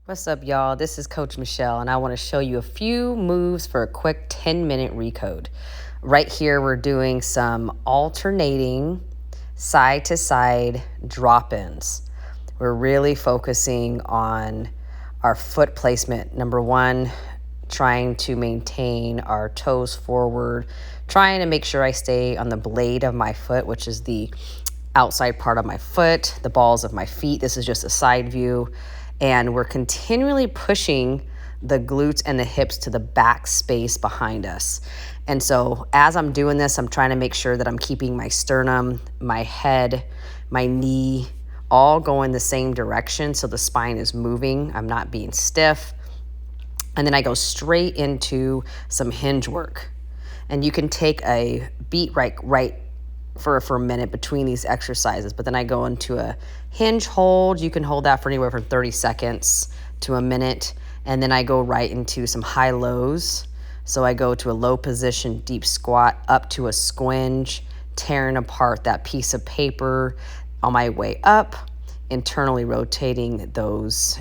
What's up, y'all? This is Coach Michelle, and I want to show you a few moves for a quick 10-minute recode. Right here, we're doing some alternating side-to-side drop-ins. We're really focusing on our foot placement. Number one, trying to maintain our toes forward, trying to make sure I stay on the blade of my foot, which is the outside part of my foot, the balls of my feet. This is just a side view. And we're continually pushing the glutes and the hips to the back space behind us. And so as I'm doing this, I'm trying to make sure that I'm keeping my sternum, my head, my knee, all going the same direction so the spine is moving. I'm not being stiff. And then I go straight into some hinge work. And you can take a beat right for a minute between these exercises, but then I go into a hinge hold. You can hold that for anywhere from 30 seconds to a minute, and then I go right into some high lows. So I go to a low position, deep squat, up to a squinge, tearing apart that piece of paper on my way up, internally rotating those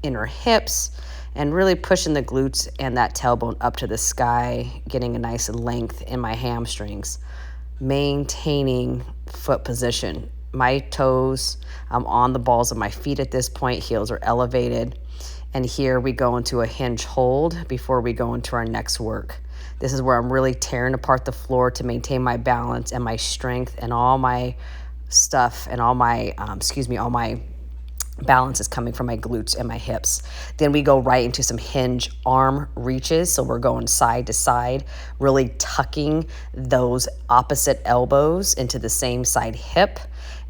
inner hips, and really pushing the glutes and that tailbone up to the sky, getting a nice length in my hamstrings. Maintaining foot position. My toes, I'm on the balls of my feet at this point, heels are elevated. And here we go into a hinge hold before we go into our next work. This is where I'm really tearing apart the floor to maintain my balance and my strength and all my stuff and all my balance is coming from my glutes and my hips. Then we go right into some hinge arm reaches. So we're going side to side, really tucking those opposite elbows into the same side hip.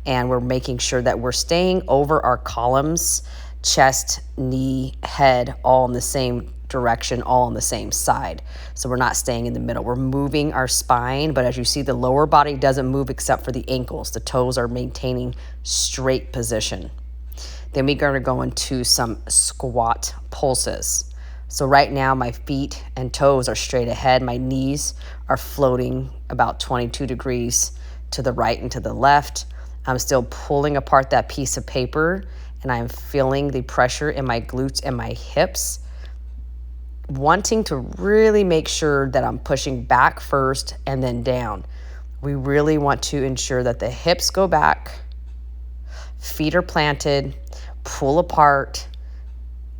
And we're making sure that we're staying over our columns, chest, knee, head, all in the same direction, all on the same side. So we're not staying in the middle. We're moving our spine, but as you see, the lower body doesn't move except for the ankles. The toes are maintaining straight position. Then we're going to go into some squat pulses. So right now my feet and toes are straight ahead. My knees are floating about 22 degrees to the right and to the left. I'm still pulling apart that piece of paper and I'm feeling the pressure in my glutes and my hips, wanting to really make sure that I'm pushing back first and then down. We really want to ensure that the hips go back, feet are planted, pull apart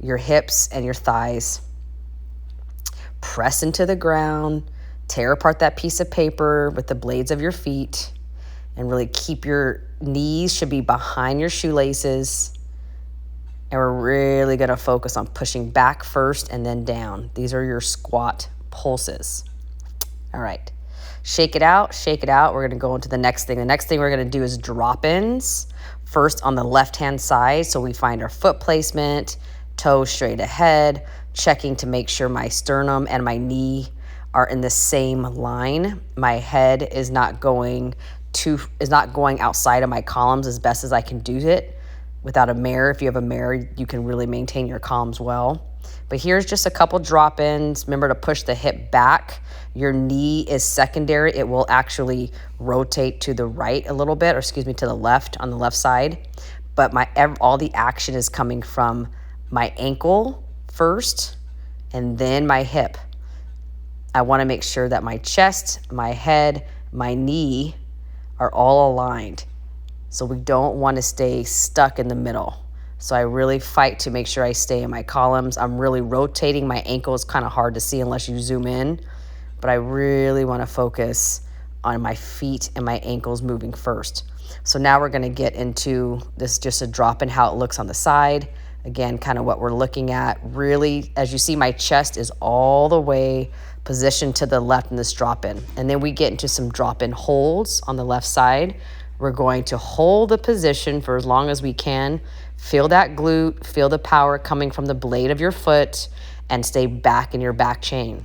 your hips and your thighs, press into the ground, tear apart that piece of paper with the blades of your feet, and really keep your knees should be behind your shoelaces. And we're really going to focus on pushing back first and then down. These are your squat pulses. All right. Shake it out, shake it out. We're going to go into the next thing. The next thing we're going to do is drop-ins. First on the left-hand side, so we find our foot placement, toes straight ahead, checking to make sure my sternum and my knee are in the same line. My head is not going outside of my columns as best as I can do it. Without a mirror, if you have a mirror, you can really maintain your columns well. But here's just a couple drop-ins. Remember to push the hip back. Your knee is secondary. It will actually rotate to the right a little bit, or to the left on the left side. But all the action is coming from my ankle first and then my hip. I want to make sure that my chest, my head, my knee are all aligned. So we don't want to stay stuck in the middle. So I really fight to make sure I stay in my columns. I'm really rotating. My ankle is kind of hard to see unless you zoom in, but I really want to focus on my feet and my ankles moving first. So now we're going to get into this, just a drop in how it looks on the side. Again, kind of what we're looking at. Really, as you see, my chest is all the way positioned to the left in this drop in. And then we get into some drop in holds on the left side. We're going to hold the position for as long as we can. Feel that glute, feel the power coming from the blade of your foot, and stay back in your back chain.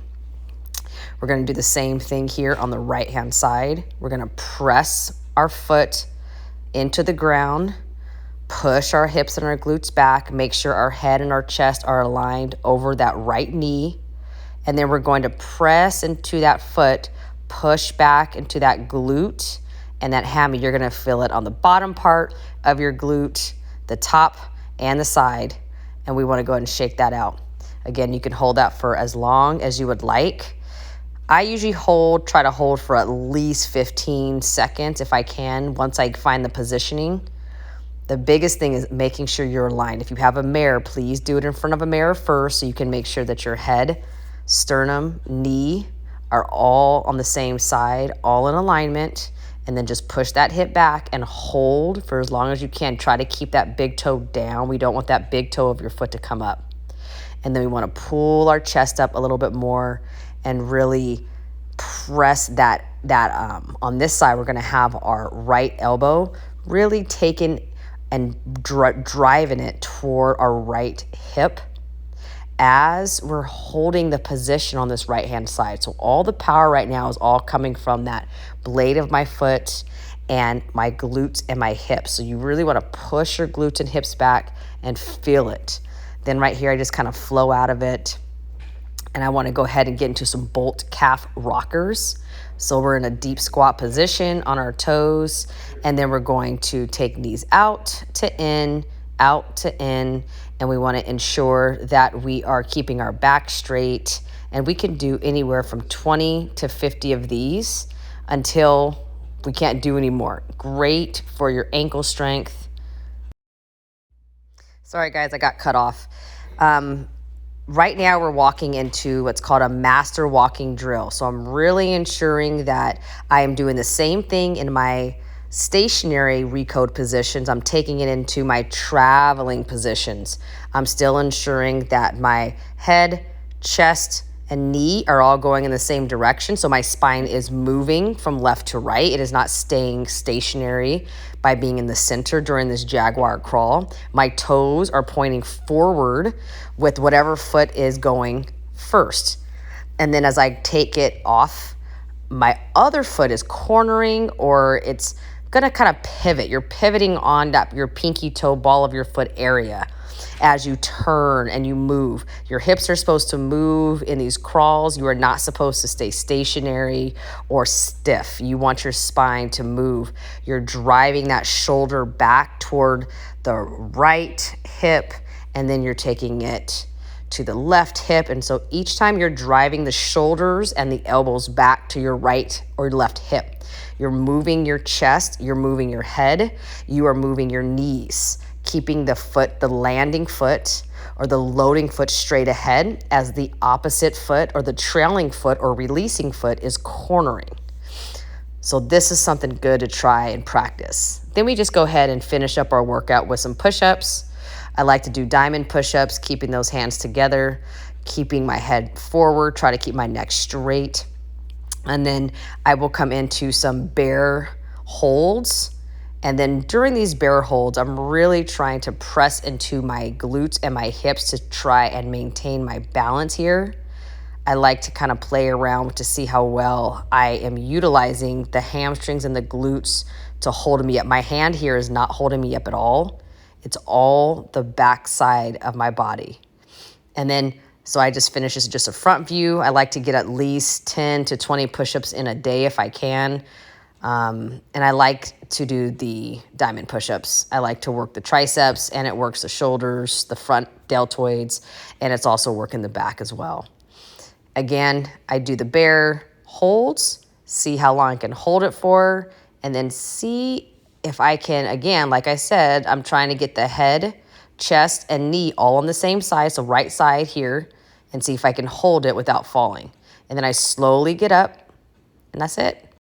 We're going to do the same thing here on the right-hand side. We're going to press our foot into the ground, push our hips and our glutes back, make sure our head and our chest are aligned over that right knee, and then we're going to press into that foot, push back into that glute, and that hammy, you're gonna feel it on the bottom part of your glute, the top and the side. and we want to go ahead and shake that out. Again, you can hold that for as long as you would like. I usually try to hold for at least 15 seconds if I can, once I find the positioning. The biggest thing is making sure you're aligned. If you have a mirror, please do it in front of a mirror first so you can make sure that your head, sternum, knee are all on the same side, all in alignment, and then just push that hip back and hold for as long as you can. Try to keep that big toe down. We don't want that big toe of your foot to come up. And then we want to pull our chest up a little bit more and really press that on this side, we're going to have our right elbow really taken and driving it toward our right hip as we're holding the position on this right hand side. So all the power right now is all coming from that blade of my foot and my glutes and my hips. So you really want to push your glutes and hips back and feel it. Then right here, I just kind of flow out of it. And I want to go ahead and get into some bolt calf rockers. So we're in a deep squat position on our toes, and then we're going to take knees out to in, and we want to ensure that we are keeping our back straight, and we can do anywhere from 20 to 50 of these until we can't do any more. Great for your ankle strength. Sorry guys, I got cut off. Right now we're walking into what's called a master walking drill. So I'm really ensuring that I am doing the same thing in my stationary recode positions. I'm taking it into my traveling positions. I'm still ensuring that my head, chest, and knee are all going in the same direction. So my spine is moving from left to right. It is not staying stationary by being in the center during this jaguar crawl. My toes are pointing forward with whatever foot is going first. And then as I take it off, my other foot is cornering, or it's gonna kind of pivot. You're pivoting on that your pinky toe ball of your foot area as you turn and you move. Your hips are supposed to move in these crawls. You are not supposed to stay stationary or stiff. You want your spine to move. You're driving that shoulder back toward the right hip, and then you're taking it to the left hip. And so each time you're driving the shoulders and the elbows back to your right or left hip, you're moving your chest, you're moving your head, you are moving your knees, keeping the foot, the landing foot or the loading foot straight ahead as the opposite foot or the trailing foot or releasing foot is cornering. So this is something good to try and practice. Then we just go ahead and finish up our workout with some push-ups. I like to do diamond push-ups, keeping those hands together, keeping my head forward, try to keep my neck straight. And then I will come into some bear holds. And then during these bear holds, I'm really trying to press into my glutes and my hips to try and maintain my balance here. I like to kind of play around to see how well I am utilizing the hamstrings and the glutes to hold me up. My hand here is not holding me up at all. It's all the back side of my body. And then, so I just finished this just a front view. I like to get at least 10 to 20 push-ups in a day if I can. And I like to do the diamond push-ups. I like to work the triceps, and it works the shoulders, the front deltoids, and it's also working the back as well. Again, I do the bear holds, see how long I can hold it for, and then see if I can, again, like I said, I'm trying to get the head, chest, and knee all on the same side, so right side here, and see if I can hold it without falling. And then I slowly get up, and that's it.